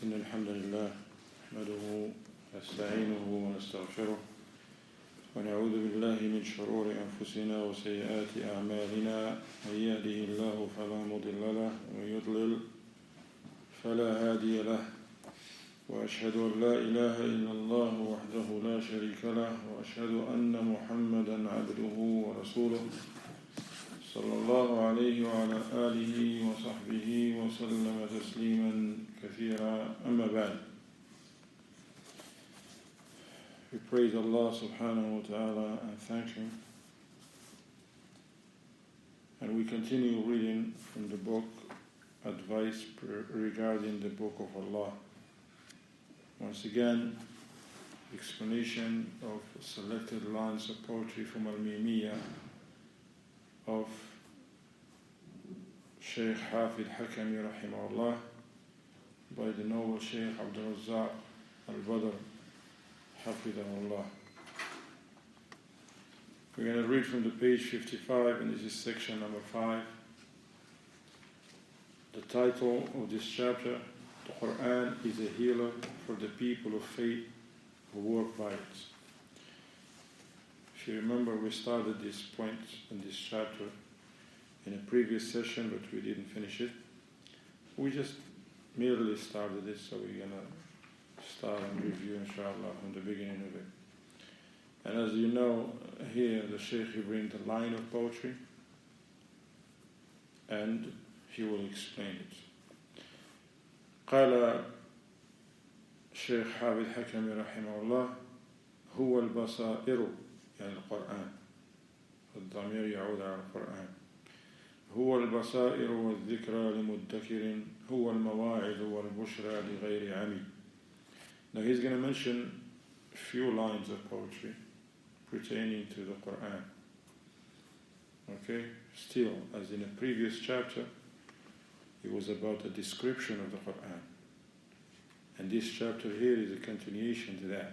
إن الحمد لله نحمده ونستعينه ونستغفره ونعوذ بالله من شرور أنفسنا وسيئات أعمالنا من يهده الله فلا مضل له ومن يضلل فلا هادي له وأشهد أن لا إله إلا الله وحده لا شريك له وأشهد أن محمدا عبده ورسوله صلى الله عليه وعلى آله وصحبه وسلم تسليما كثيرا أما بعد. We praise Allah subhanahu wa ta'ala and thank Him. And we continue reading from the book Advice regarding the Book of Allah. Once again, explanation of selected lines of poetry from Al-Mimiyya of Shaykh Hafid Hakami rahimahullah by the noble Shaykh Abdul Razzaq Al-Badr hafidahullah. We're going to read from the page 55, and this is section number 5. The title of this chapter: The Quran is a healer for the people of faith who work by it. If you remember, we started this point in this chapter in a previous session, but we didn't finish it. We just merely started it, so we're going to start and review, inshallah, from the beginning of it. And as you know, here the Shaykh, he brings the line of poetry, and he will explain it. قال الشيخ حافظ حكمي رحمه الله: هو البصائر يعني القرآن، الضمير يعود على القرآن. هو البصائر والذكرى لمدكر، هو المواعظ والبشرى لغير عمي. Now he's going to mention a few lines of poetry pertaining to the Quran. Okay, still, as in a previous chapter, it was about the description of the Quran. And this chapter here is a continuation to that.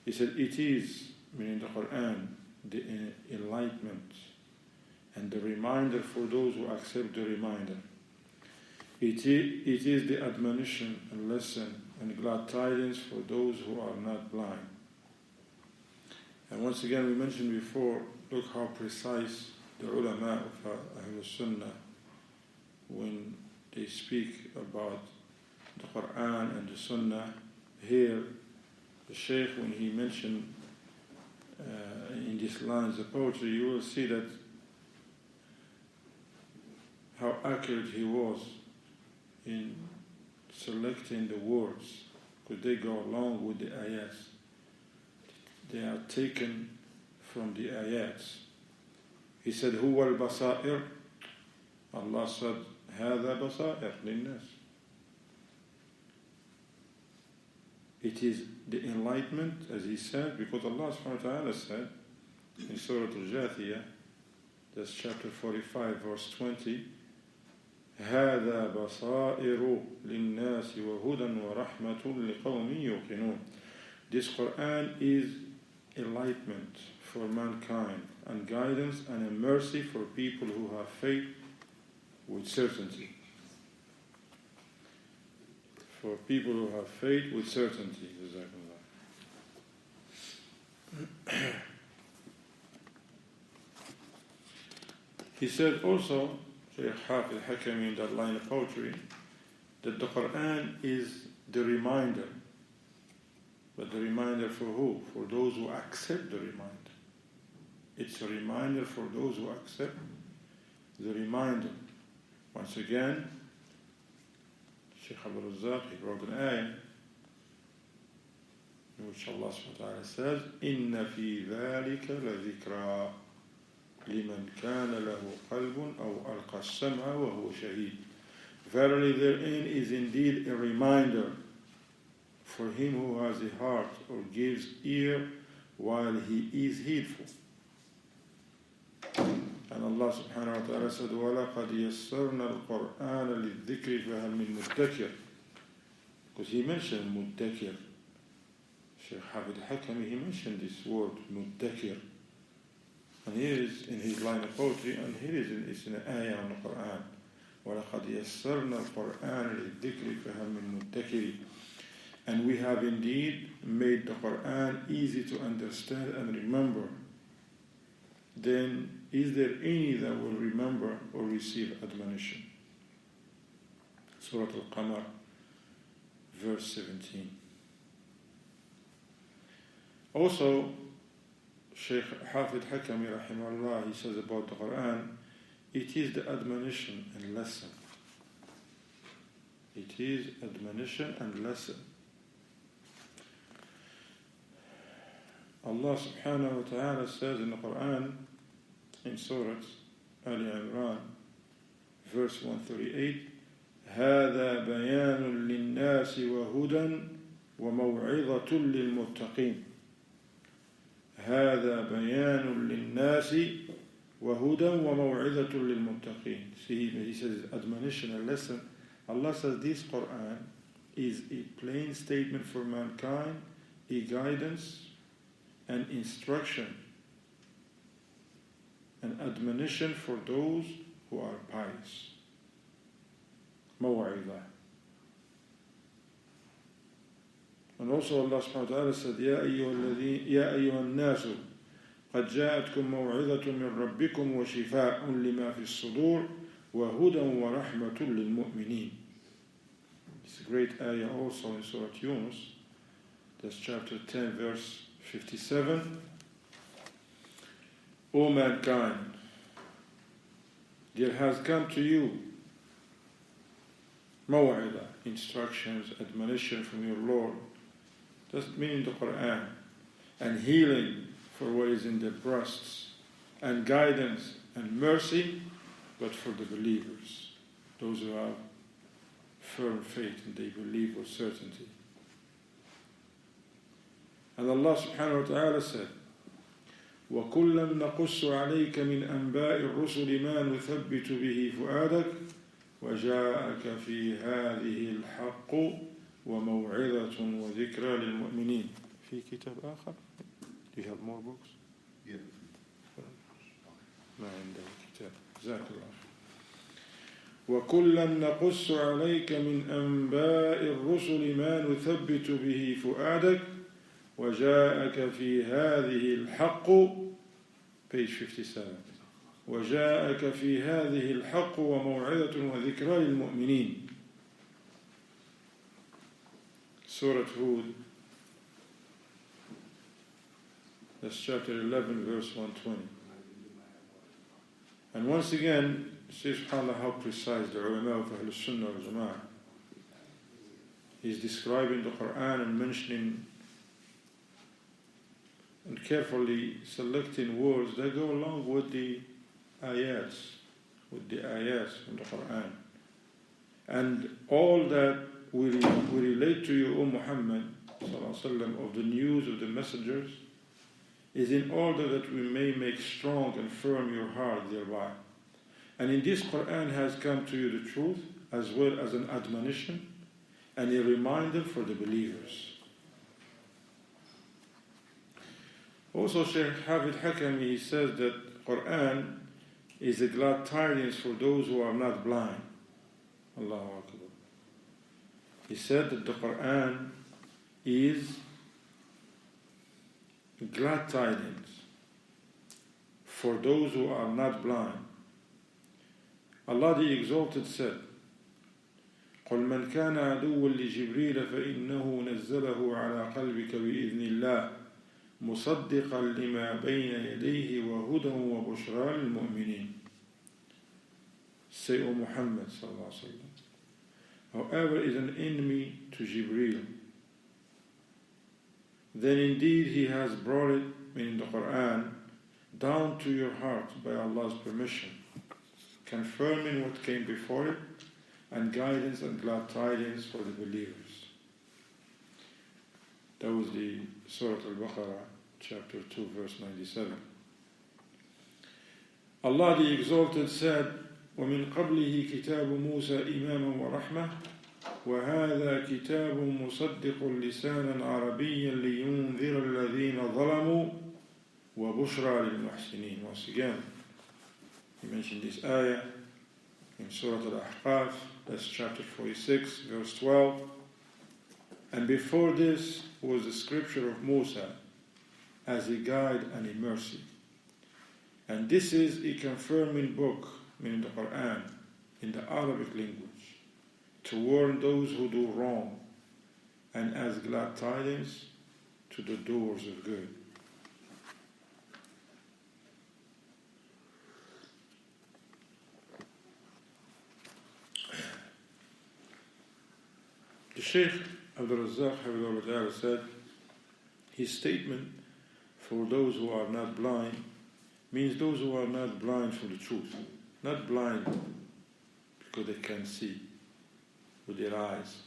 He said, it is, meaning the Quran, the enlightenment and the reminder for those who accept the reminder. It is the admonition and lesson and glad tidings for those who are not blind. And once again, we mentioned before, look how precise the ulama of Ahlul Sunnah, when they speak about the Quran and the Sunnah. Here, the Shaykh, when he mentioned in these lines of poetry, you will see that how accurate he was in selecting the words, because they go along with the ayats. They are taken from the ayats. He said, هو البصائر. Allah said, هذا بصائر للناس. It is the enlightenment, as he said, because Allah subhanahu wa ta'ala said in Surah Al-Jathiyah, that's chapter 45, verse 20, هذا بصائر للناس وهدى ورحمة لقوم يوقنون. This Quran is enlightenment for mankind and guidance and a mercy for people who have faith with certainty. For people who have faith with certainty. He said also, Shaykh Hafid Hakami, in that line of poetry, that the Quran is the reminder. But the reminder for who? For those who accept the reminder. It's a reminder for those who accept the reminder. Once again, Shaykh Abdul Razzaq, he brought an ayah in which Allah subhanahu wa ta'ala says, إِنَّ فِي ذَلِكَ لَذِكْرَى لِمَنْ كَانَ لَهُ قَلْبٌ أَوْ أَلْقَى السَّمْعَ وَهُوَ شَهِيدٌ. Verily therein is indeed a reminder for him who has a heart or gives ear while he is heedful. And Allah subhanahu wa ta'ala said, وَلَقَدْ يَسَّرْنَا الْقُرْآنَ لِلذِّكْرِ فَهَلْ مِن مُدَّكِرٍ. Because he mentioned muddakir. Shaykh Hafid Hakami, he mentioned this word, muddakir. And here is in his line of poetry, and here is it's in an ayah on the Quran. وَلَقَدْ يَسَّرْنَا الْقُرْآنَ لِلذِّكْرِ فَهَلْ مِن مُدَّكِرٍ. And we have indeed made the Qur'an easy to understand and remember. Then is there any that will remember or receive admonition? Surah Al-Qamar, verse 17. Also, Shaykh Hafid Hakami rahimahullah, he says about the Qur'an, it is the admonition and lesson. It is admonition and lesson. Allah subhanahu wa ta'ala says in the Quran, in Surah Ali Imran, verse 138, هَذَا بَيَانٌ لِلنَّاسِ وَهُدًى وَمَوْعِظَةٌ لِلْمُتَّقِينَ. هَذَا بَيَانٌ لِلنَّاسِ وَهُدًى وَمَوْعِظَةٌ لِلْمُتَّقِينَ. See, he says admonition and lesson. Allah says this Quran is a plain statement for mankind, a guidance and instruction and admonition for those who are pious. Maw'idah. And also Allah subhanahu wa ta'ala said, يَا أَيُّهَا النَّاسُ قَدْ جَاءَتْكُم مَّوْعِظَةٌ مِّن رَّبِّكُمْ وَشِفَاءٌ لِمَا فِي الصُّدُورِ وَهُدًى وَرَحْمَةٌ لِلْمُؤْمِنِينَ. It's a great ayah also in Surah Yunus. That's chapter 10, verse 57. O mankind, there has come to you maw'idah, instructions, admonition from your Lord. Doesn't mean the Quran. And healing for what is in their breasts, and guidance and mercy, but for the believers, those who have firm faith and they believe with certainty. And Allah subhanahu wa ta'ala said, وَكُلًّا نَقُصُّ عَلَيْكَ مِنْ أَنْبَاءِ الرُّسُلِ مَا نُثَبِّتُ بِهِ فُؤَادَكَ وَجَاءَكَ فِي هَذِهِ الْحَقُّ وَمَوْعِظَةٌ وَذِكْرَى لِلْمُؤْمِنِينَ. في كتاب آخر? Do you have more books? Yeah. ما عنده كتاب. جزاك الله. وَكُلًّا نَقُصُّ عَلَيْكَ مِنْ أَنْبَاءِ الرُّسُلِ مَا نُثَبِّتُ بِهِ فُؤَادَكَ وَجَاءَكَ فِي هَذِهِ الْحَقُّ, page 57. وَجَاءَكَ فِي هَذِهِ الْحَقُّ وَمَوْعِظَةٌ وَذِكْرَى لِلْمُؤْمِنِينَ. Surah Hud, that's chapter 11, verse 120. And once again, see subhanAllah how precise the ulama of Ahlul Sunnah wal Jama'ah. He's describing the Quran and mentioning and carefully selecting words that go along with the ayats, from the Quran. And all that we relate to you, O Muhammad ﷺ, of the news of the messengers, is in order that we may make strong and firm your heart thereby. And in this Quran has come to you the truth, as well as an admonition and a reminder for the believers. Also, Shaykh Hafid Hakami, he says that Quran is a glad tidings for those who are not blind. Allahu Akbar. He said that the Quran is glad tidings for those who are not blind. Allah the Exalted said, قُلْ مَنْ كَانَ عَدُوًّا لِجِبْرِيلَ فَإِنَّهُ نَزَّلَهُ عَلَى قَلْبِكَ بِإِذْنِ اللَّهِ مُصَدِّقًا لِمَا بَيْنَ يَدَيْهِ وَهُدًى وَبُشْرَى لِلْمُؤْمِنِينَ. Say, O Muhammad sallallahu alaihi wasallam, whoever is an enemy to Jibreel, then indeed he has brought it, meaning the Quran, down to your heart by Allah's permission, confirming what came before it, and guidance and glad tidings for the believers. That was the Surah Al-Baqarah, chapter 2, verse 97. Allah the Exalted said, وَمِن قَبْلِهِ كِتَابُ مُوسَى إِمَامًا وَرَحْمَةً وَهَذَا كِتَابٌ مُصَدِّقٌ لِسَانًا عَرَبِيًّا لِيُنذِرَ الَّذِينَ ظَلَمُوا وَبُشْرَى لِلْمُحْسِنِينَ. Once again, he mentioned this ayah in Surah Al-Ahqaf, that's chapter 46, verse 12. And before this was the scripture of Musa as a guide and a mercy. And this is a confirming book, meaning the Quran, in the Arabic language, to warn those who do wrong, and as glad tidings to the doers of good. The Shaykh Abdul Razzaq Hafidhahullah said, his statement, for those who are not blind, means those who are not blind for the truth. Not blind because they can't see with their eyes,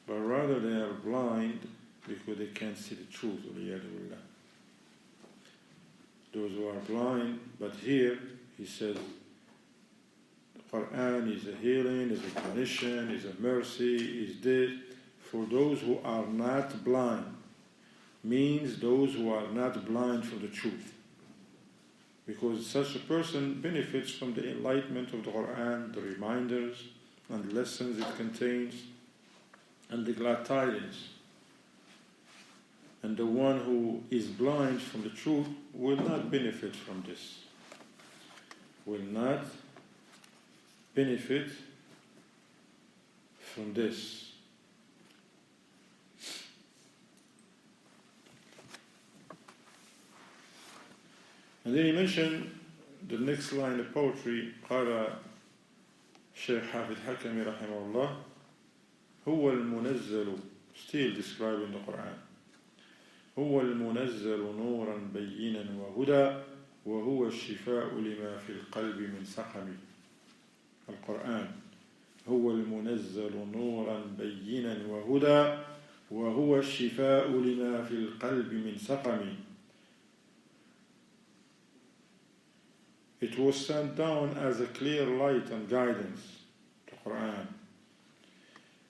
but rather they are blind because they can't see the truth. Those who are blind, but here he says the Quran is a healing, is a permission, is a mercy, is this. For those who are not blind, means those who are not blind for the truth. Because such a person benefits from the enlightenment of the Quran, the reminders and lessons it contains, and the glad tidings. And the one who is blind from the truth will not benefit from this. Will not benefit from this. And then he mentioned the next line of poetry, قال Shaykh Hafid Hakami rahimahullah, هو المنزل, still describing the Quran. هو المنزل نورا بينا وهدى وهو الشفاء لما في القلب من سقم. القرآن هو المنزل نورا بينا وهدى وهو الشفاء لما في القلب من سقم. It was sent down as a clear light and guidance, the Quran,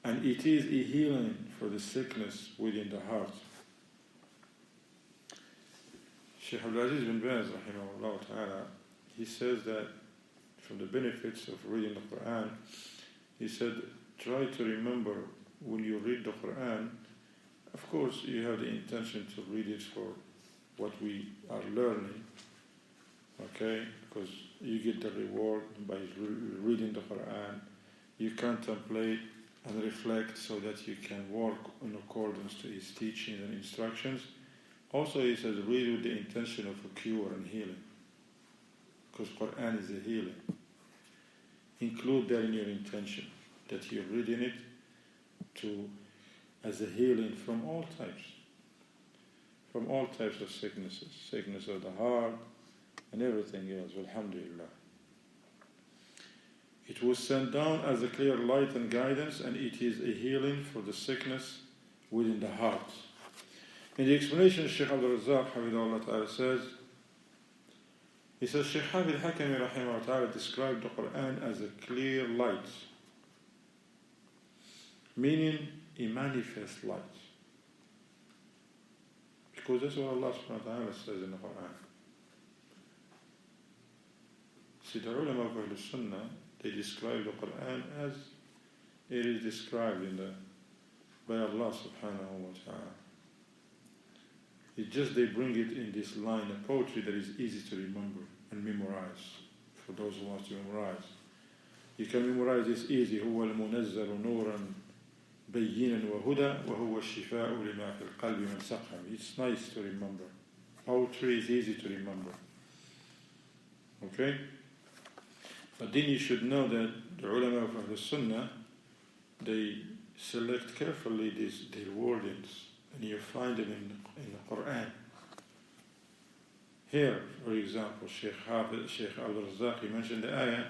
and it is a healing for the sickness within the heart. Shaykh Abdul Aziz bin Baz, rahimahullah ta'ala, he says that from the benefits of reading the Quran, he said, try to remember when you read the Quran, of course you have the intention to read it for what we are learning, okay, because you get the reward by reading the Quran. You contemplate and reflect so that you can work in accordance to his teachings and instructions. Also, he says, read with the intention of a cure and healing, because Quran is a healing. Include that in your intention, that you're reading it as a healing from all types of sicknesses, sickness of the heart, and everything else. Alhamdulillah. It was sent down as a clear light and guidance, and it is a healing for the sickness within the heart. In the explanation, Shaykh Abdul Razzaq Hafidhahullah ta'ala says, he says, Shaykh Hafid Hakami rahimahullah ta'ala described the Quran as a clear light, meaning a manifest light. Because that's what Allah subhanahu wa ta'ala says in the Quran. See, the ulama of Ahlul Sunnah, they describe the Quran as it is described by Allah subhanahu wa ta'ala. It's just they bring it in this line of poetry that is easy to remember and memorize for those who want to memorize. You can memorize this easy. هو المنزل نورا بينا وهدى وهو الشفاء لما في القلب من سقم. It's nice to remember. Poetry is easy to remember. Okay? But then you should know that the ulama of Ahlul Sunnah, they select carefully their wordings, and you find them in the Quran. Here, for example, Shaykh Abdul Razzaq, he mentioned the ayah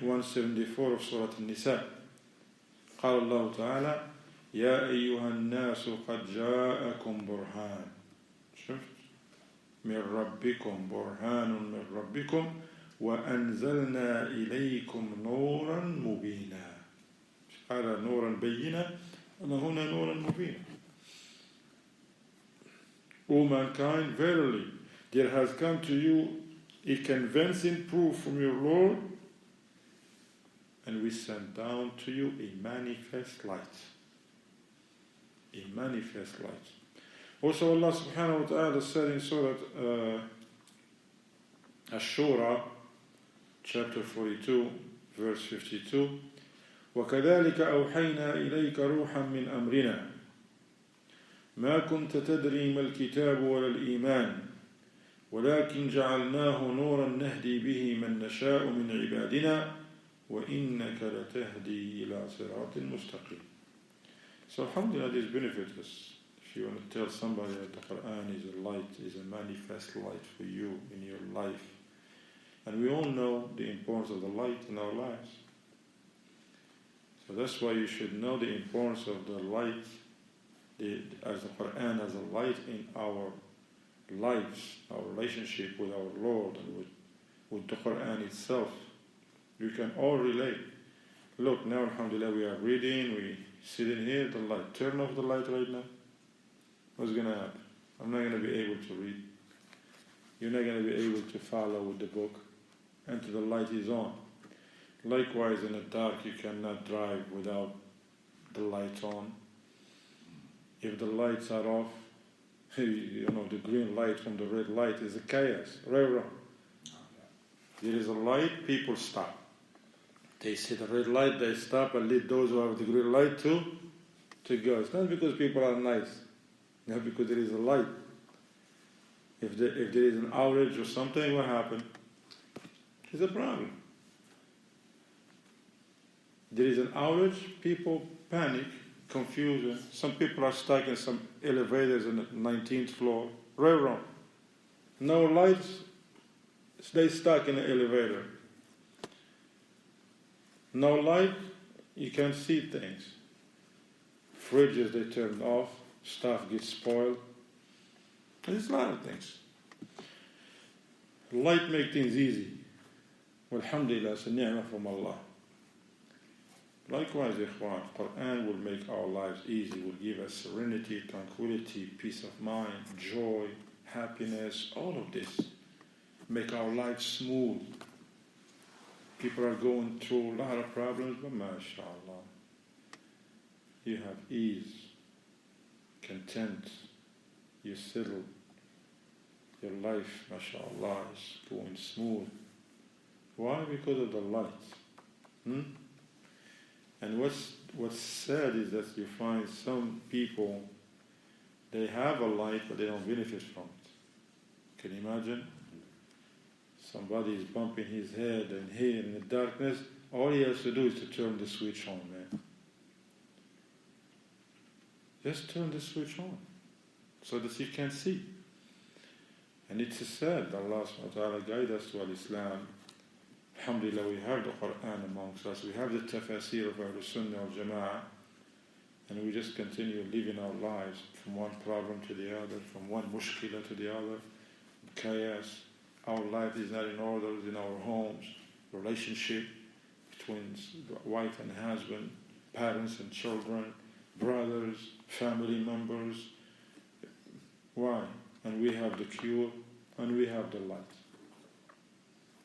174 of Surah An-Nisa. قال الله تعالى يا أيها الناس قد جاءكم برهان شفت من ربكم برهان من ربكم وأنزلنا إليكم نورا مبينا. قال نورا بينا أما هنا نورا مبينا. O mankind, verily there has come to you a convincing proof from your Lord and we sent down to you a manifest light. A manifest light. Also Allah subhanahu wa ta'ala said in Surah Ash-Shura, chapter 42, verse 52, وَكَذَلِكَ أَوْحَيْنَا إِلَيْكَ رُوحًا مِّنْ أَمْرِنَا ما كنت تدري ما الكتاب ولا الإيمان ولكن جعلناه نورا نهدي به من نشاء من عبادنا وإنك لتهدي إلى صراط مستقيم. So alhamdulillah, this benefits us. If you want to tell somebody that the Quran is a light, is a manifest light for you in your life. And we all know the importance of the light in our lives. So that's why you should know the importance of the light, as the Quran as a light in our lives, our relationship with our Lord and with the Quran itself. You can all relate. Look, now alhamdulillah we are reading, we sitting here, the light. Turn off the light right now. What's going to happen? I'm not going to be able to read. You're not going to be able to follow with the book until the light is on. Likewise, in the dark, you cannot drive without the lights on. If the lights are off, you know, the green light from the red light is a chaos, right or wrong? There is a light, people stop. They see the red light, they stop and lead those who have the green light to go. It's not because people are nice, not because there is a light. If there is an outage or something, what happened? There's a problem. There is an outage, people panic, confusion. Some people are stuck in some elevators on the 19th floor. Right or wrong? No lights, stay stuck in the elevator. No light, you can't see things. Fridges, they turn off, stuff gets spoiled. There's a lot of things. Light makes things easy. Alhamdulillah, it's a ni'mah from Allah. Likewise, ikhwan, Quran will make our lives easy, will give us serenity, tranquility, peace of mind, joy, happiness, all of this. Make our lives smooth. People are going through a lot of problems, but mashallah, you have ease, content, you're settled. Your life, mashallah, is going smooth. Why? Because of the light. And what's sad is that you find some people, they have a light, but they don't benefit from it. Can you imagine? Somebody is bumping his head and here in the darkness. All he has to do is to turn the switch on, man. Just turn the switch on so that he can see. And it's sad. Allah subhanahu wa ta'ala guide us to al-Islam. Alhamdulillah, we have the Quran amongst us. We have the tafasir of Ahlul Sunnah wal Jama'ah. And we just continue living our lives from one problem to the other, from one mushkila to the other. Chaos. Our life is not in order in our homes. Relationship between wife and husband, parents and children, brothers, family members. Why? And we have the cure, and we have the light.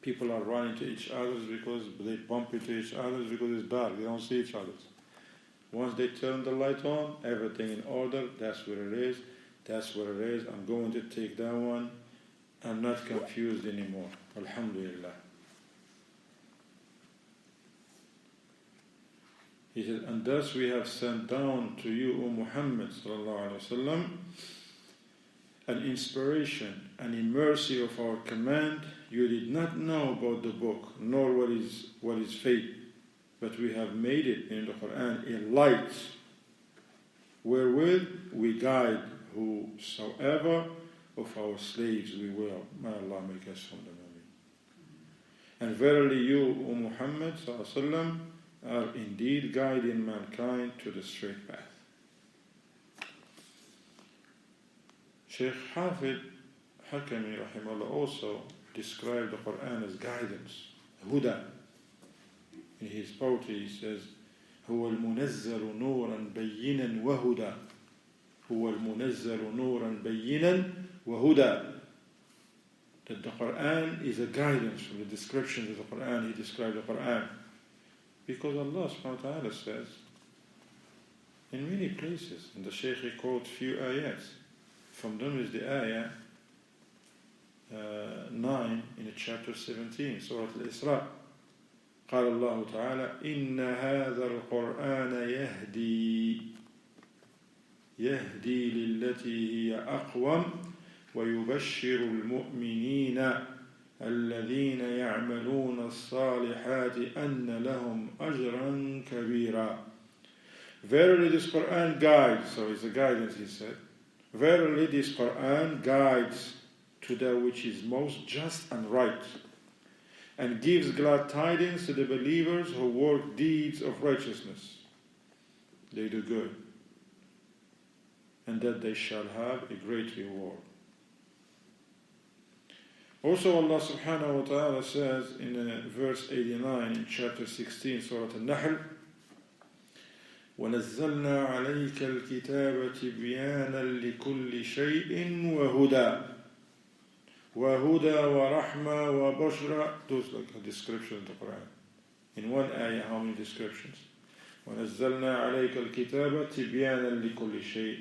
People are running to each other because they bump into each other because it's dark. They don't see each other. Once they turn the light on, everything in order. That's where it is. That's where it is. I'm going to take that one. I'm not confused anymore. Alhamdulillah. He said, and thus we have sent down to you, O Muhammad sallallahu alaihi wasallam, an inspiration and a mercy of our command. You did not know about the book, nor what is fate, but we have made it in the Quran a light, wherewith we guide whosoever of our slaves we will. May Allah make us from them. And verily you, O Muhammad sallallahu alaihi wasallam, are indeed guiding mankind to the straight path. Shaykh Hafid Hakami rahimahullah also described the Quran as guidance, huda. In his poetry he says, هو المنزل نورا بينا وهدى هو المنزل نورا بينا وهدى. That the Quran is a guidance. From the description of the Quran, he described the Quran. Because Allah subhanahu wa ta'ala says in many places, and the Shaykh quotes few ayats. From them is the ayah 9 in chapter 17, Surah Al-Isra. قال الله تعالى إن هذا القرآن يهدي للتي هي أقوم ويبشر المؤمنين الذين يعملون الصالحات أن لهم أجرا كبيرا. Verily this Quran guides, so it's a guidance he said. Verily this Quran guides to that which is most just and right, and gives glad tidings to the believers who work deeds of righteousness. They do good, and that they shall have a great reward. Also Allah subhanahu wa ta'ala says in verse 89 in chapter 16 Surah Al-Nahl, وَنَزَّلْنَا عَلَيْكَ الْكِتَابَ تِبْيَانًا لِكُلِّ شَيْءٍ وَهُدًى وَرَحْمَةً وَبُشْرَى. Those like a description of the Quran. In one ayah, how many descriptions? وَنَزَّلْنَا عَلَيْكَ الْكِتَابَ تِبْيَانًا لِكُلِّ شَيْءٍ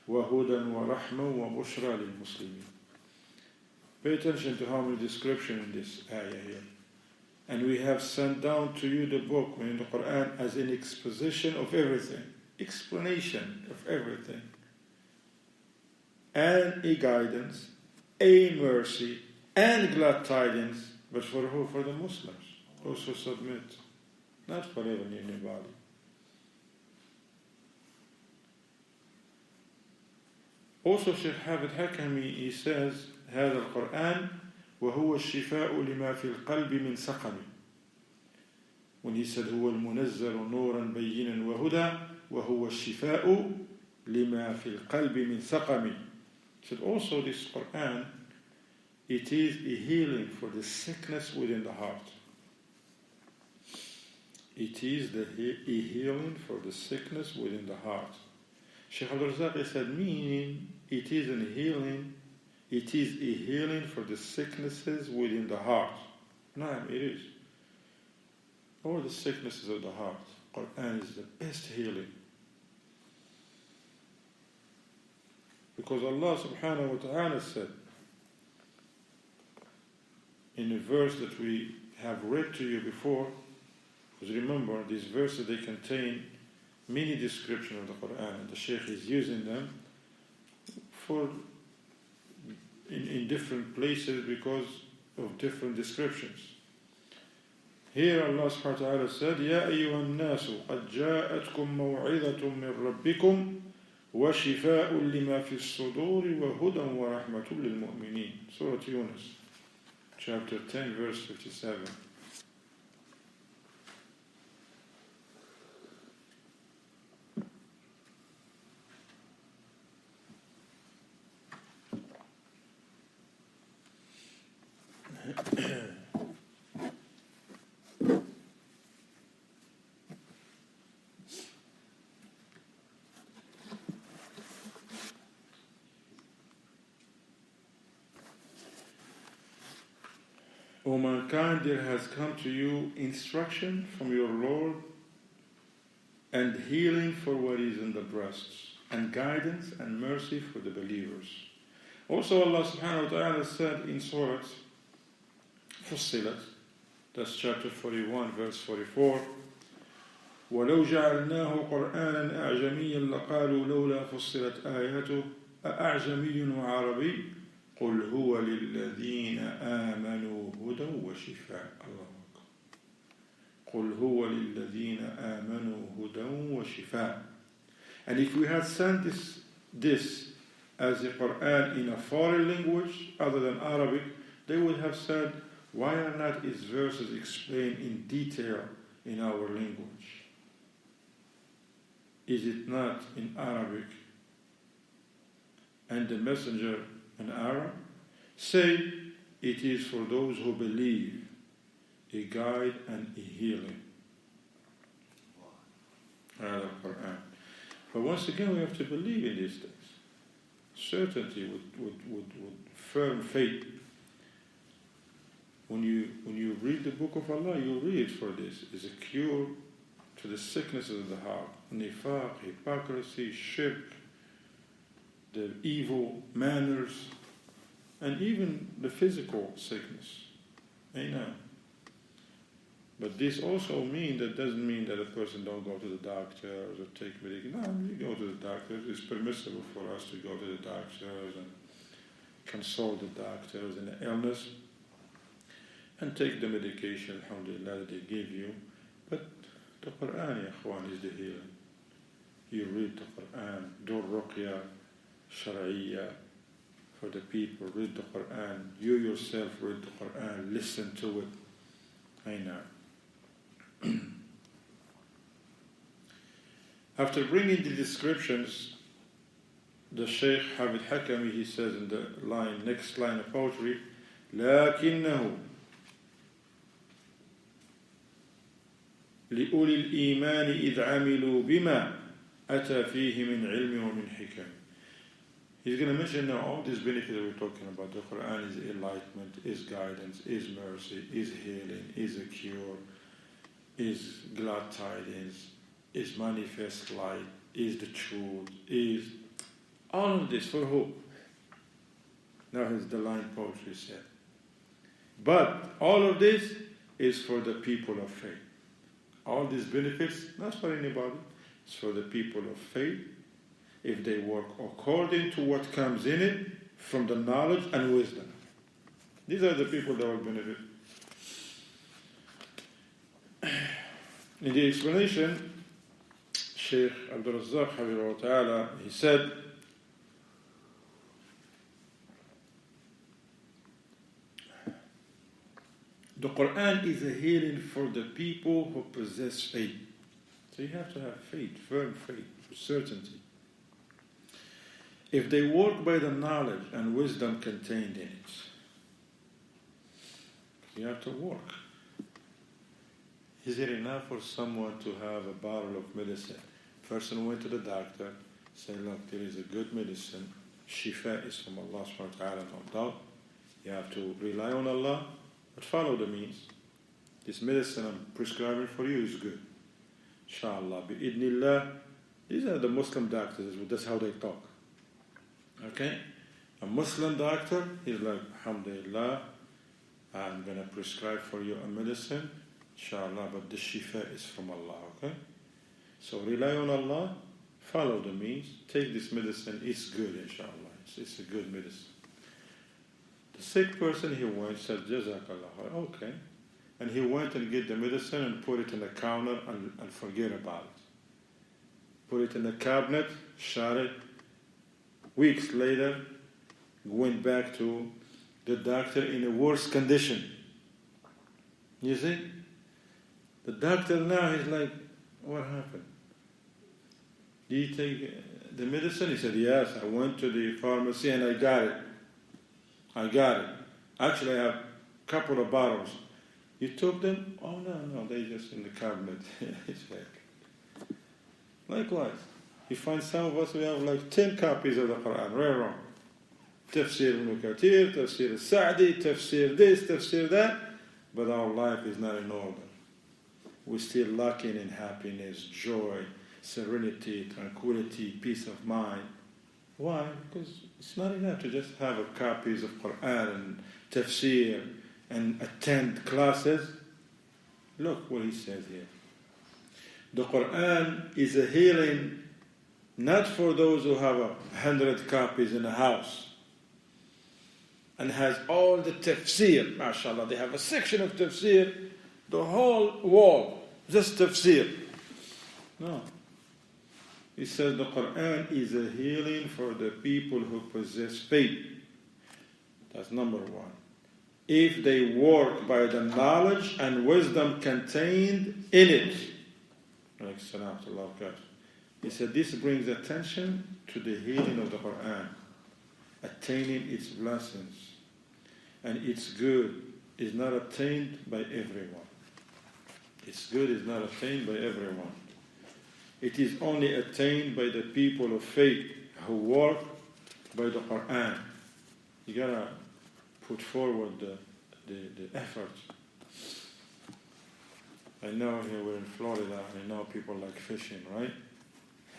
وَهُدًى وَرَحْمَةً وَبُشْرَى لِلْمُسْلِمِينَ. Pay attention to how many descriptions in this ayah here. And we have sent down to you the book in the Quran as an exposition of everything, explanation of everything, and a guidance, a mercy, and glad tidings, but for who? For the Muslims, those who submit, not for anybody. Also, Shaykh Hafid Hakami, he says, هذا القرآن وهو الشفاء لما في القلب من سقم. When he said هو المنزل نورا بينا وهدى وهو الشفاء لما في القلب من سقم. He said also this Quran, it is a healing for the sickness within the heart. It is a healing for the sickness within the heart. Shaykh Abdul Razak said, meaning it is a healing for the sicknesses within the heart. No, it is. All the sicknesses of the heart. Quran is the best healing. Because Allah subhanahu wa ta'ala said in a verse that we have read to you before, because remember these verses, they contain many descriptions of the Quran, and the Shaykh is using them for in different places because of different descriptions. Here Allah subhanahu wa ta'ala said, يَا أَيُّهَا النَّاسُ قَدْ جَاءَتْكُمْ مَوْعِظَةٌ مِّن رَبِّكُمْ وَشِفَاءٌ لِمَا فِي الصُّدُورِ وَهُدًى وَرَحْمَةٌ لِلْمُؤْمِنِينَ. Surah Yunus, chapter 10, verse 57. O mankind, there has come to you instruction from your Lord, and healing for what is in the breasts, and guidance and mercy for the believers. Also Allah subhanahu wa ta'ala said in Surah Fussilat, that's chapter 41, verse 44, وَلَوْ جَعَلْنَاهُ قُرْآنًا أَعْجَمِيًّا لَقَالُوا لَوْلَا فُصِّلَتْ آيَاتُهُ أَأَعْجَمِيٌّ وَعَرَبِيٌّ قُلْ هُوَ لِلَّذِينَ آمَنُوا هُدًى وَشِفَاءٌ. قُلْ هُوَ لِلَّذِينَ آمَنُوا هُدًى وَشِفَاءٌ. And if we had sent this as a Quran in a foreign language other than Arabic, they would have said, why are not its verses explained in detail in our language? Is it not in Arabic and the messenger in Arab? Say, it is for those who believe, a guide and a healing. Quran. But once again, we have to believe in these things. Certainty with firm faith. When you read the book of Allah, you read for this. It's a cure for the sicknesses of the heart, nifaq, hypocrisy, shirk, the evil manners, and even the physical sickness. But this also doesn't mean that a person don't go to the doctor or take medication. No, you go to the doctor. It's permissible for us to go to the doctors and consult the doctors in the illness and take the medication, alhamdulillah, that they give you. But the Quran, ya ikhwan, is the healing. You read the Quran, do ruqya, shar'iyya for the people, read the Quran. You yourself read the Quran, listen to it. After bringing the descriptions, the Shaykh Hamid Hakami, he says in the next line of poetry, لكنه لأولي الإيمان إذ عملوا بما أتى فيه من علم ومن حكم. He's going to mention now all these benefits that we're talking about. The Quran is enlightenment, is guidance, is mercy, is healing, is a cure, is glad tidings, is manifest light, is the truth, is all of this for who? Now here's the line poetry said. But all of this is for the people of faith. All these benefits, not for anybody, it's for the people of faith, if they work according to what comes in it from the knowledge and wisdom. These are the people that will benefit. In the explanation, Shaykh Abdul Razzaq, Hafidhahullah Ta'ala, he said, the Quran is a healing for the people who possess faith. So you have to have faith, firm faith, certainty. If they work by the knowledge and wisdom contained in it, you have to work. Is it enough for someone to have a bottle of medicine? Person went to the doctor, said, look, there is a good medicine. Shifa is from Allah subhanahu wa ta'ala, no doubt. You have to rely on Allah, but follow the means. This medicine I'm prescribing for you is good. Inshallah, bi'idnillah. These are the Muslim doctors, that's how they talk. Okay? A Muslim doctor, he's like, alhamdulillah, I'm going to prescribe for you a medicine, inshallah, but the shifa is from Allah, okay? So rely on Allah, follow the means, take this medicine, it's good, inshallah. It's a good medicine. The sick person, he went, said, Jazakallah, okay. And he went and get the medicine and put it in the counter and forget about it. Put it in the cabinet, shut it. Weeks later, went back to the doctor in a worse condition. You see? The doctor now is like, what happened? Did you take the medicine? He said, yes, I went to the pharmacy and I got it. Actually, I have a couple of bottles. You took them? Oh, no, they're just in the cabinet. It's like, likewise. You find some of us, we have like 10 copies of the Quran, right or wrong. Tafsir Ibn Kathir, Tafsir al-Sa'di, Tafsir this, Tafsir that, but our life is not in order. We're still lacking in happiness, joy, serenity, tranquility, peace of mind. Why? Because it's not enough to just have copies of Quran and Tafsir and attend classes. Look what he says here. The Quran is a healing not for those who have 100 copies in a house and has all the tafsir, mashallah. They have a section of tafsir, the whole wall, just tafsir. No. He says the Quran is a healing for the people who possess faith. That's number one. If they work by the knowledge and wisdom contained in it. He said this brings attention to the healing of the Quran, attaining its blessings. And its good is not attained by everyone. Its good is not attained by everyone. It is only attained by the people of faith who work by the Quran. You gotta put forward the effort. I know here we're in Florida, I know people like fishing, right?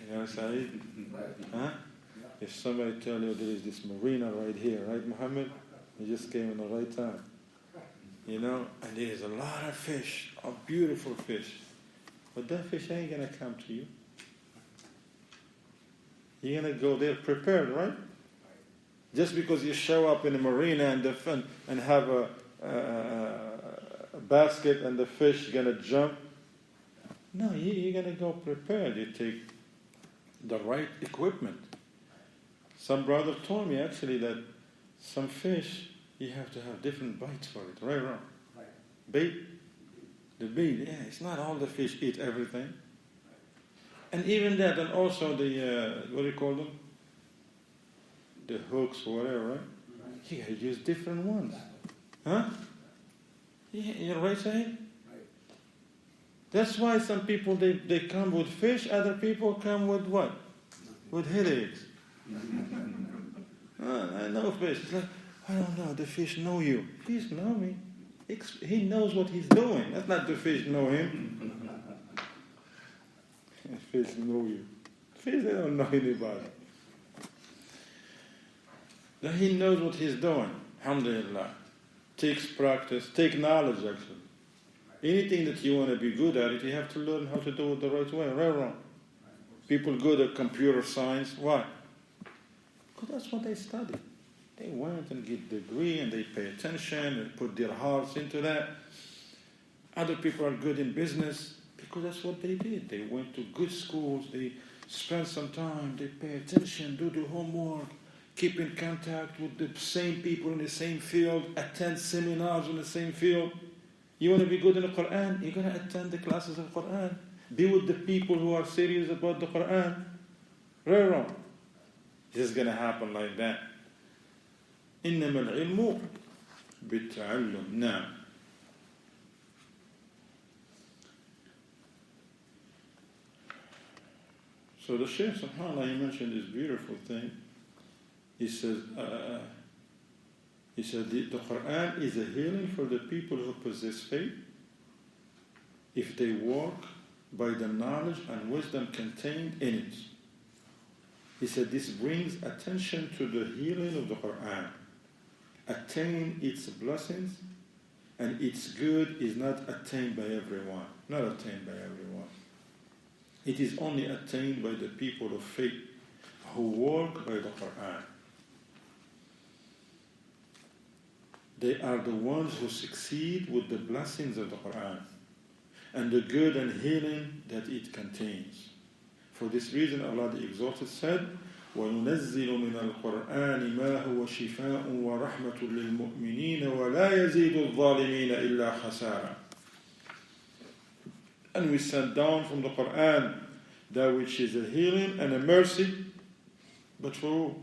You know, Saeed? Huh? If somebody tell you there is this marina right here, right, Muhammad? You just came in the right time. You know, and there's a lot of fish, a beautiful fish. But that fish ain't going to come to you. You're going to go there prepared, right? Just because you show up in a marina and have a basket and the fish going to jump. No, you're going to go prepared. You take the right equipment. Some brother told me actually that some fish, you have to have different bites for it. Right or wrong? Right. Bait? The bait, yeah. It's not all the fish eat everything. And even that, and also the, what do you call them? The hooks or whatever, right? You gotta use different ones. Huh? Yeah, you're right, Saeed? Right. That's why some people, they come with fish, other people come with what? With headaches. I know fish. It's like, I don't know, the fish know you. Fish know me. He knows what he's doing. That's not the fish know him. Fish know you. Fish, they don't know anybody. That he knows what he's doing. Alhamdulillah. Takes practice, take knowledge actually. Anything that you want to be good at it, you have to learn how to do it the right way, right or wrong. People good at computer science, why? Because that's what they study. They went and get a degree and they pay attention and put their hearts into that. Other people are good in business because that's what they did. They went to good schools, they spent some time, they pay attention, do the homework, keep in contact with the same people in the same field, attend seminars in the same field. You want to be good in the Quran, you're going to attend the classes of Quran. Be with the people who are serious about the Quran. Right or wrong? This is going to happen like that. إنما العلم بالتعلم. Now, so the Shaykh, subhanAllah, he mentioned this beautiful thing. He said, the Quran is a healing for the people who possess faith if they walk by the knowledge and wisdom contained in it. He said this brings attention to the healing of the Quran. Attain its blessings and its good is not attained by everyone. Not attained by everyone. It is only attained by the people of faith who walk by the Quran. They are the ones who succeed with the blessings of the Quran and the good and healing that it contains. For this reason, Allah the Exalted said, وَنُنَزِّلُ مِنَ الْقُرْآنِ مَا هُوَ شِفَاءٌ وَرَحْمَةٌ لِلْمُؤْمِنِينَ وَلَا يَزِيدُ الظَّالِمِينَ إِلَّا خَسَارًا. And we sent down from the Quran that which is a healing and a mercy, but for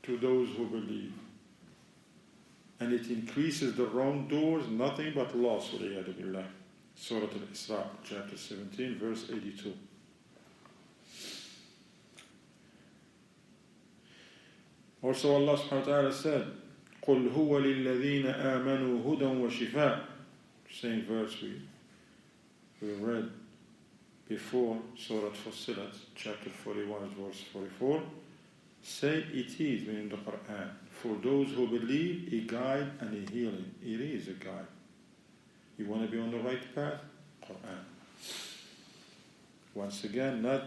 to those who believe. And it increases the wrongdoers, nothing but loss. Surah Al-Isra, chapter 17, verse 82. Also Allah subhanahu wa ta'ala said, قُلْ هُوَ لِلَّذِينَ آمَنُوا هُدًى وَشِفَاءٌ. Same verse we read before, Surah Fussilat, chapter 41, verse 44. Say it is, meaning the Quran, for those who believe, a guide and a healing. It is a guide. You want to be on the right path? Quran. Once again, not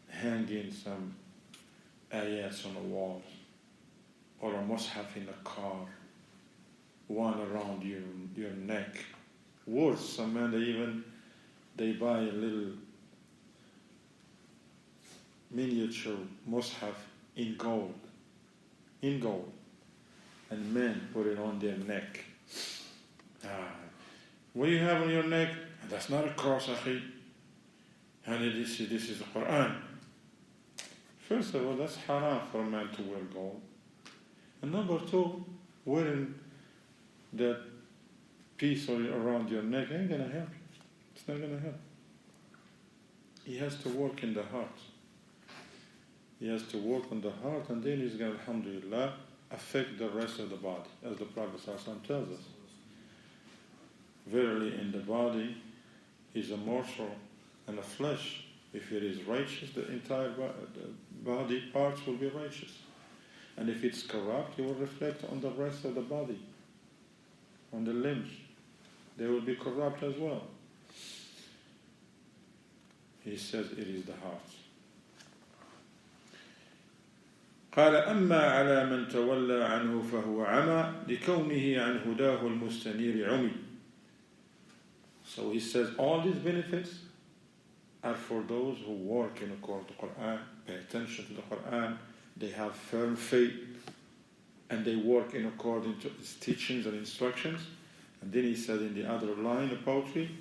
hanging some ayats on the walls or a mushaf in a car, one around your neck. Worse, some men, they buy a little miniature mushaf in gold, and men put it on their neck. What do you have on your neck? That's not a cross, akhi. And this is the Quran. First of all, that's haram for a man to wear gold. And number two, wearing that piece around your neck ain't going to help you. It's not going to help. He has to work in the heart. He has to work on the heart, and then he's going to, alhamdulillah, affect the rest of the body, as the Prophet ﷺ tells us. Verily, in the body, is a morsel and a flesh. If it is righteous, the entire body parts will be righteous. And if it's corrupt, it will reflect on the rest of the body, on the limbs. They will be corrupt as well. He says it is the heart. قال أما على من تولى عنه فهو عمى لكونه عن هداه المستنير عمي. So he says all these benefits are for those who work in accordance to the Quran, pay attention to the Quran, they have firm faith, and they work in accordance to its teachings and instructions. And then he said in the other line of poetry,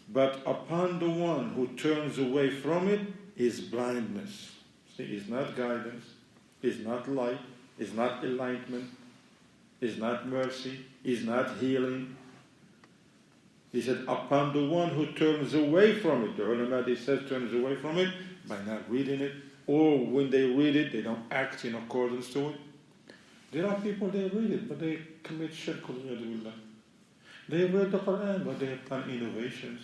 but upon the one who turns away from it is blindness. See, it's not guidance, it's not light, it's not enlightenment, it's not mercy, it's not healing. He said, upon the one who turns away from it. The ulama, they said, turns away from it by not reading it, or when they read it, they don't act in accordance to it. There are people, they read it, but they commit shirk. They read the Quran, but they have done innovations.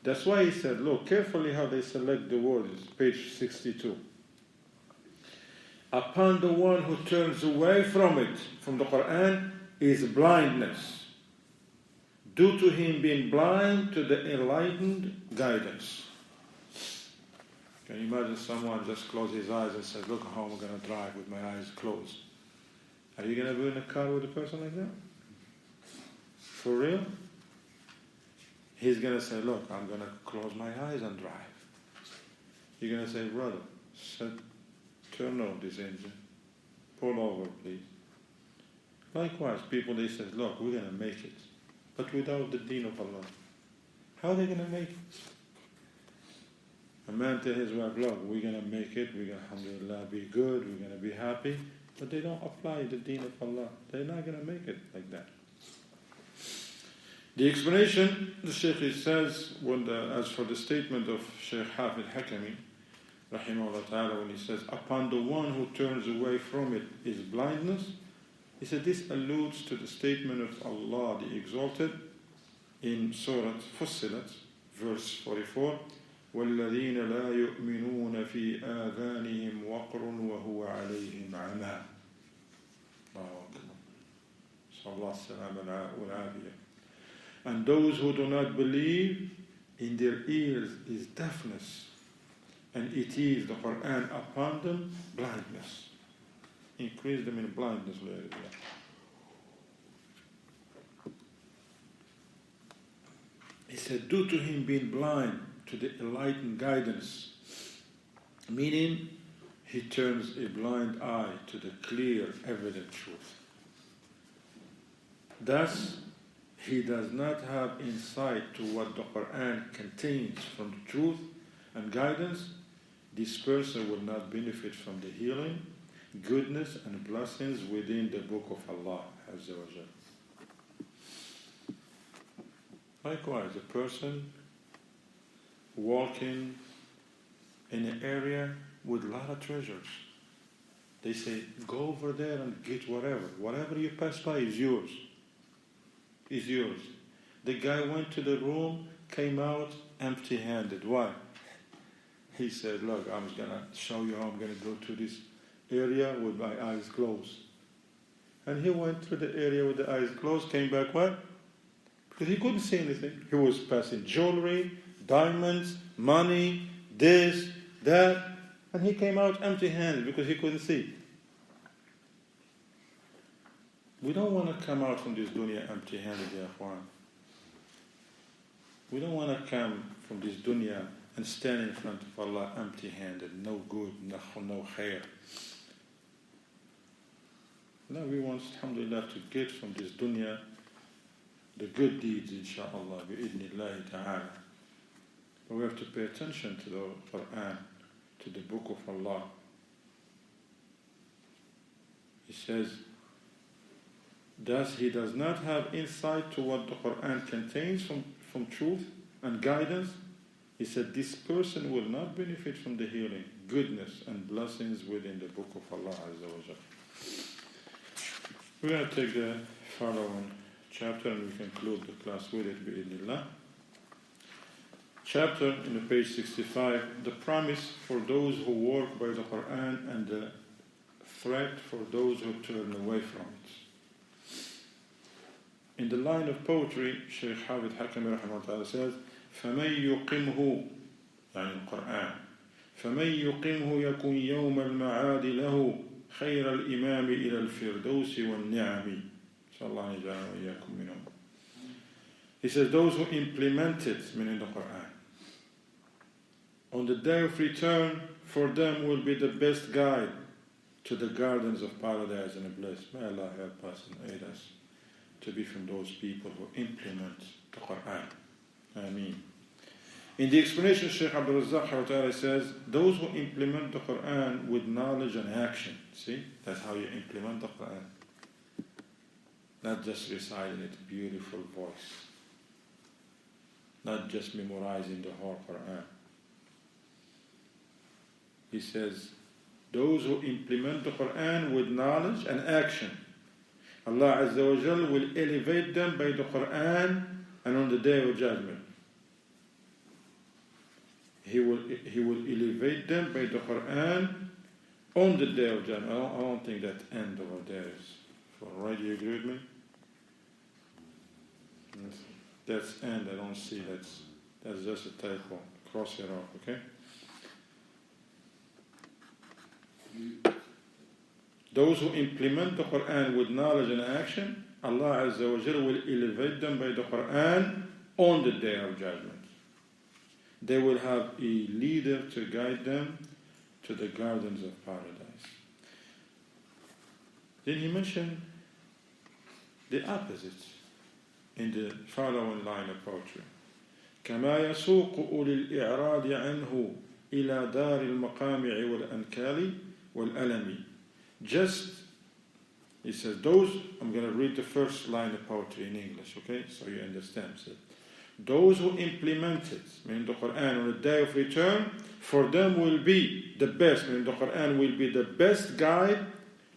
That's why he said, look carefully how they select the words, page 62. Upon the one who turns away from it, from the Quran, is blindness, due to him being blind to the enlightened guidance. Can you imagine someone just close his eyes and says, look how I'm going to drive with my eyes closed? Are you going to be in a car with a person like that? For real? He's going to say, look, I'm going to close my eyes and drive. You're going to say, brother, turn on this engine. Pull over, please. Likewise, people, they say, look, we're going to make it. But without the deen of Allah. How are they going to make it? A man tells his wife, look, we're going to make it. We're going to, alhamdulillah, be good. We're going to be happy. But they don't apply the deen of Allah. They're not going to make it like that. The explanation, the Shaykh says, as for the statement of Shaykh Hafid Hakami, rahimahullah ta'ala, when he says, upon the one who turns away from it is blindness, he said this alludes to the statement of Allah the Exalted in Surah Fussilat, verse 44, وَالَّذِينَ لَا يُؤْمِنُونَ فِي آذَانِهِمْ وَقْرٌ وَهُوَ عَلَيْهِمْ عَمَى. Sallallahu alayhi wa sallam. And those who do not believe, in their ears is deafness, and it is the Quran upon them blindness. Increase them in blindness. He said, due to him being blind to the enlightened guidance, meaning he turns a blind eye to the clear, evident truth. Thus, he does not have insight to what the Quran contains from the truth and guidance. This person will not benefit from the healing, goodness, and blessings within the book of Allah Azza wa Jal. Likewise, a person walking in an area with a lot of treasures. They say, go over there and get whatever. Whatever you pass by is yours. Is yours. The guy went to the room, came out empty-handed. Why? He said, look, I'm going to show you how I'm going to go to this area with my eyes closed. And he went to the area with the eyes closed, came back, what? Because he couldn't see anything. He was passing jewelry, diamonds, money, this, that, and he came out empty-handed because he couldn't see. We don't want to come out from this dunya empty-handed, ya akhwan. We don't want to come from this dunya and stand in front of Allah empty-handed, no good, no khair. No, we want, alhamdulillah, to get from this dunya the good deeds, inshaAllah, bi'idhnillahi ta'ala. But we have to pay attention to the Quran, to the book of Allah. He says, thus he does not have insight to what the Quran contains from truth and guidance. He said, this person will not benefit from the healing, goodness, and blessings within the book of Allah Azza wa Jal. We're going to take the following chapter, and we conclude the class with it, bi'idhnillah. Chapter in page 65, the promise for those who work by the Quran and the threat for those who turn away from it. In the line of poetry, Shaykh Hafid Hakami rahimahullah says, فَمَنْ يُقِمْهُ يعني القرآن فَمَنْ يُقِمْهُ يَكُنْ يَوْمَ الْمَعَادِ لَهُ خَيْرَ الْإِمَامِ إِلَى الْفِرْدَوْسِ وَالنِّعَمِ. Sallallahu alayhi wa iyyakum minhum. He says, those who implement it, meaning the Quran, on the day of return, for them will be the best guide to the gardens of paradise and bliss. May Allah help us and aid us to be from those people who implement the Quran. Ameen. In the explanation, Shaykh Abdul Razzaq says, those who implement the Quran with knowledge and action. See, that's how you implement the Quran. Not just reciting it, beautiful voice. Not just memorizing the whole Quran. He says, those who implement the Quran with knowledge and action, Allah Azza wa Jal will elevate them by the Quran and on the day of judgment. He will elevate them by the Quran on the day of judgment. I don't think that end over there is for right. You agree with me? That's end. I don't see that's just a typo. Cross it off, okay? Those who implement the Quran with knowledge and action, Allah Azza wa Jalla will elevate them by the Quran on the day of judgment. They will have a leader to guide them to the gardens of paradise. Then he mentioned the opposite in the following line of poetry. كما يسوق أولي الإعراض عنه إلى دار المقامع والأنكال والألم. Just, he says, those, I'm going to read the first line of poetry in English, okay, so you understand. So, those who implement it, meaning the Quran, on the day of return, for them will be the best, meaning the Quran will be the best guide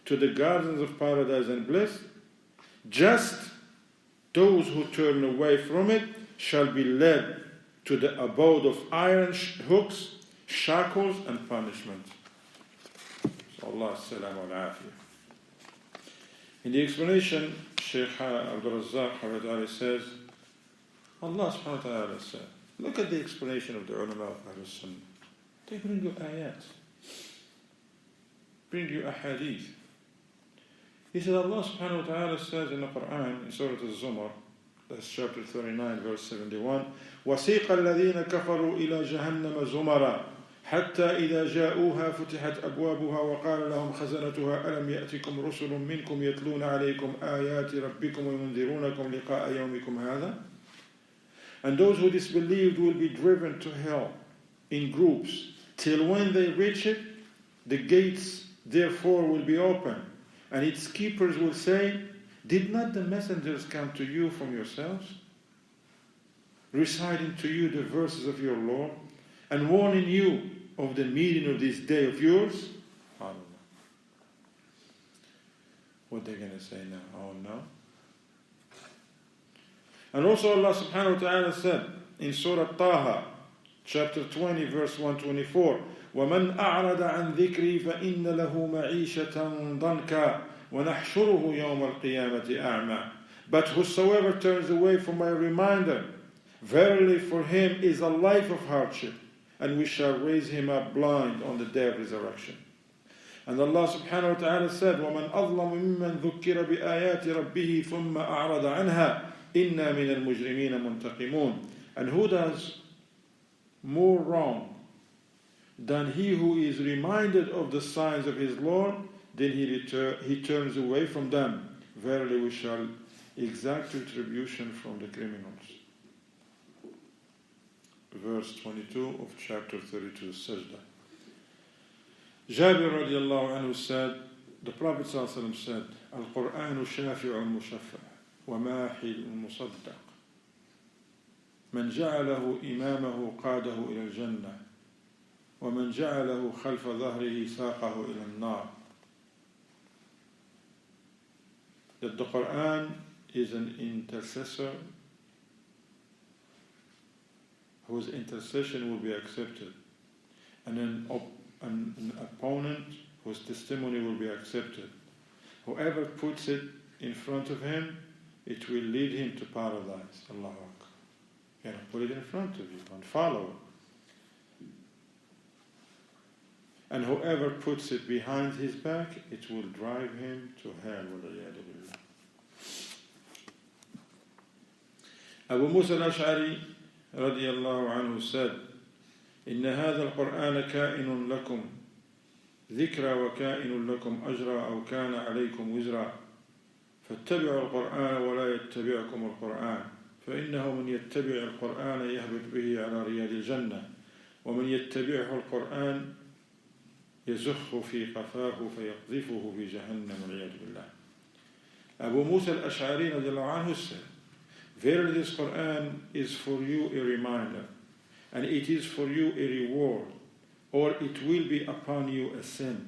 to the gardens of paradise and bliss. Just those who turn away from it shall be led to the abode of iron hooks, shackles, and punishment. So Allah salam al-afiyah. In the explanation, Shaykh Abdul Razzaq says, Allah subhanahu wa ta'ala said, look at the explanation of the ulama of Ahlul Sunnah. They bring you ayat, bring you ahadith. He said, Allah subhanahu wa ta'ala says in the Quran, in Surah Al-Zumar, that's chapter 39, verse 71, وَسِيقَ الَّذِينَ كَفَرُوا إِلَى جَهَنَّمَ زُمَرًا حتى إذا جاءوها فتحت أبوابها وقال لهم خزنتها ألم يأتكم رسل منكم يتلون عليكم آيات ربكم وينذرونكم لقاء يومكم هذا. And those who disbelieved will be driven to hell in groups till when they reach it, the gates therefore will be open, and its keepers will say, did not the messengers come to you from yourselves, reciting to you the verses of your Lord, and warning you of the meeting of this day of yours? What they're going to say now? Oh no. And also Allah subhanahu wa ta'ala said in Surah Taha, chapter 20, verse 124, وَمَنْ أَعْرَضَ عَنْ ذِكْرِي فَإِنَّ لَهُ مَعِيشَةً ضَنْكًا وَنَحْشُرُهُ يَوْمَ الْقِيَامَةِ أَعْمَى. But whosoever turns away from my reminder, verily for him is a life of hardship, and we shall raise him up blind on the day of resurrection. And Allah subhanahu wa ta'ala said, وَمَنْ أَظْلَمُ مِمَّنْ ذُكِّرَ بِآيَاتِ رَبِّهِ ثُمَّ أَعْرَضَ عَنْهَا إِنَّا مِنَ الْمُجْرِمِينَ مُنْتَقِمُونَ. And who does more wrong than he who is reminded of the signs of his Lord, then he turns away from them. Verily we shall exact retribution from the criminals. Verse 22 of chapter 32, Sajda. Jabir radiallahu anhu said, the Prophet ﷺ said, Al-Qur'anu shafi'un mushaffa' wa mahilun musaddaq. من جعله إمامه قاده إلى الجنة ومن جعله خلف ظهره ساقه إلى النار. That the Quran is an intercessor whose intercession will be accepted, and an opponent whose testimony will be accepted. Whoever puts it in front of him, it will lead him to paradise. Allahu Akbar. Put it in front of you and follow it. And whoever puts it behind his back, it will drive him to hell. Abu Musa al-Ash'ari radiyallahu anhu said, إن هذا القرآن كائن لكم ذكرى وكائن لكم أجرى أو كان عليكم وزرا فاتبعوا القرآن ولا يتبعكم القرآن فإنه من يتبع القرآن يهبط به على رياض الجنة ومن يتبعه القرآن يزخ في قفاه فيقذفه في جهنم والعياذ بالله. Abu Musa al-Ash'ari radiyallahu anhu said, verily this Quran is for you a reminder, and it is for you a reward, or it will be upon you a sin.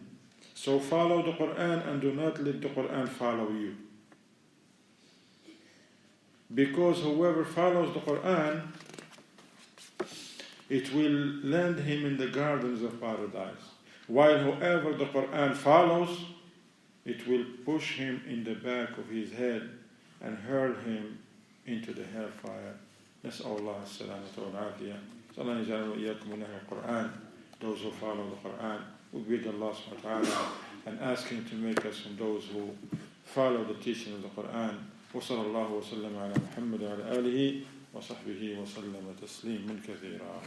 So follow the Quran and do not let the Quran follow you. Because whoever follows the Quran, it will land him in the gardens of paradise. While whoever the Quran follows, it will push him in the back of his head and hurl him into the hellfire. نسأل الله السلامة والعافية. صلى الله يجعلنا وإياكم من أهل القرآن. Those who follow the Quran, we beg Allah subhanahu wa ta'ala and ask Him to make us from those who follow the teaching of the Quran. وصلى الله وسلم على محمد وعلى آله وصحبه وسلم تسليما كثيرا.